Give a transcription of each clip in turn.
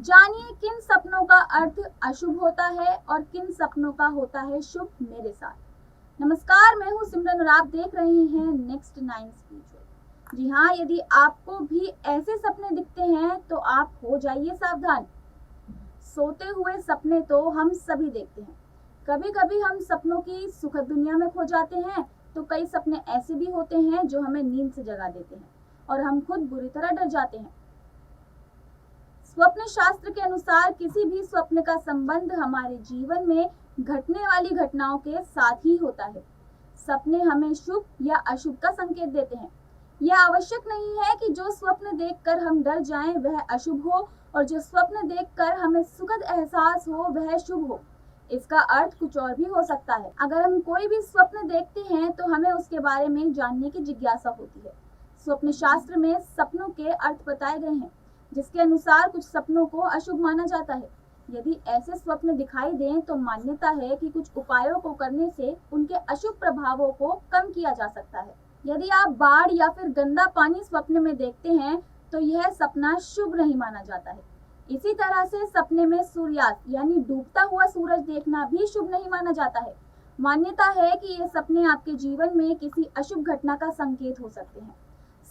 जानिए किन सपनों का अर्थ अशुभ होता है और किन सपनों का होता है शुभ मेरे साथ। नमस्कार, मैं हूं सिमरन और आप देख रहे हैं नेक्स्ट 9 स्पिरिचुअल। जी हाँ, यदि आपको भी ऐसे सपने दिखते हैं तो आप हो जाइए सावधान। सोते हुए सपने तो हम सभी देखते हैं। कभी कभी हम सपनों की सुखद दुनिया में खो जाते हैं, तो कई सपने ऐसे भी होते हैं जो हमें नींद से जगा देते हैं और हम खुद बुरी तरह डर जाते हैं। स्वप्न शास्त्र के अनुसार किसी भी स्वप्न का संबंध हमारे जीवन में घटने वाली घटनाओं के साथ ही होता है। सपने हमें शुभ या अशुभ का संकेत देते हैं। यह आवश्यक नहीं है कि जो स्वप्न देखकर हम डर जाएं वह अशुभ हो और जो स्वप्न देखकर हमें सुखद एहसास हो वह शुभ हो। इसका अर्थ कुछ और भी हो सकता है। अगर हम कोई भी स्वप्न देखते हैं तो हमें उसके बारे में जानने की जिज्ञासा होती है। स्वप्न शास्त्र में सपनों के अर्थ बताए गए हैं, जिसके अनुसार कुछ सपनों को अशुभ माना जाता है। यदि ऐसे स्वप्न दिखाई दें तो मान्यता है कि कुछ उपायों को करने से उनके अशुभ प्रभावों को कम किया जा सकता है। यदि आप बाढ़ या फिर गंदा पानी स्वप्न में देखते हैं तो यह सपना शुभ नहीं माना जाता है। इसी तरह से सपने में सूर्यास्त यानी डूबता हुआ सूरज देखना भी शुभ नहीं माना जाता है। मान्यता है कि ये सपने आपके जीवन में किसी अशुभ घटना का संकेत हो सकते हैं।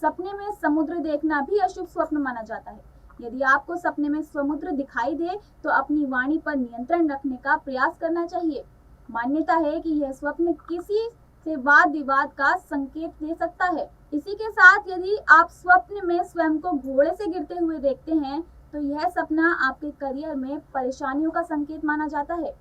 सपने में समुद्र देखना भी अशुभ स्वप्न माना जाता है। यदि आपको सपने में समुद्र दिखाई दे तो अपनी वाणी पर नियंत्रण रखने का प्रयास करना चाहिए। मान्यता है कि यह स्वप्न किसी से वाद विवाद का संकेत दे सकता है। इसी के साथ यदि आप स्वप्न में स्वयं को घोड़े से गिरते हुए देखते हैं तो यह सपना आपके करियर में परेशानियों का संकेत माना जाता है।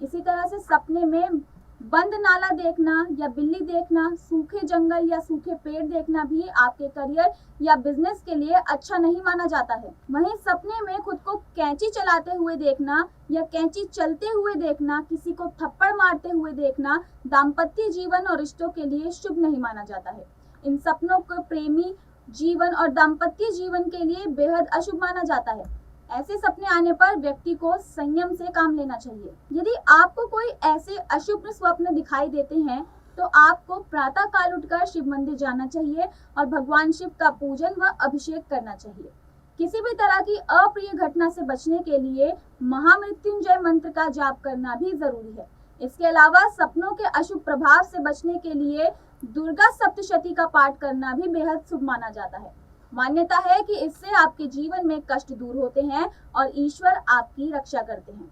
इसी तरह से सपने में बंद नाला देखना या बिल्ली देखना, सूखे जंगल या सूखे पेड़ देखना भी आपके करियर या बिजनेस के लिए अच्छा नहीं माना जाता है। वहीं सपने में खुद को कैंची चलाते हुए देखना या कैंची चलते हुए देखना, किसी को थप्पड़ मारते हुए देखना दाम्पत्य जीवन और रिश्तों के लिए शुभ नहीं माना जाता है। इन सपनों को प्रेमी जीवन और दाम्पत्य जीवन के लिए बेहद अशुभ माना जाता है। ऐसे सपने आने पर व्यक्ति को संयम से काम लेना चाहिए। यदि आपको कोई ऐसे अशुभ स्वप्न दिखाई देते हैं तो आपको प्रातः काल उठकर शिव मंदिर जाना चाहिए और भगवान शिव का पूजन व अभिषेक करना चाहिए। किसी भी तरह की अप्रिय घटना से बचने के लिए महामृत्युंजय मंत्र का जाप करना भी जरूरी है। इसके अलावा सपनों के अशुभ प्रभाव से बचने के लिए दुर्गा सप्तशती का पाठ करना भी बेहद शुभ माना जाता है। मान्यता है कि इससे आपके जीवन में कष्ट दूर होते हैं और ईश्वर आपकी रक्षा करते हैं।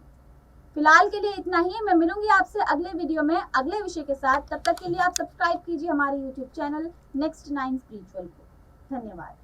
फिलहाल के लिए इतना ही। मैं मिलूंगी आपसे अगले वीडियो में अगले विषय के साथ। तब तक के लिए आप सब्सक्राइब कीजिए हमारे YouTube चैनल नेक्स्ट 9 स्पिरिचुअल को। धन्यवाद।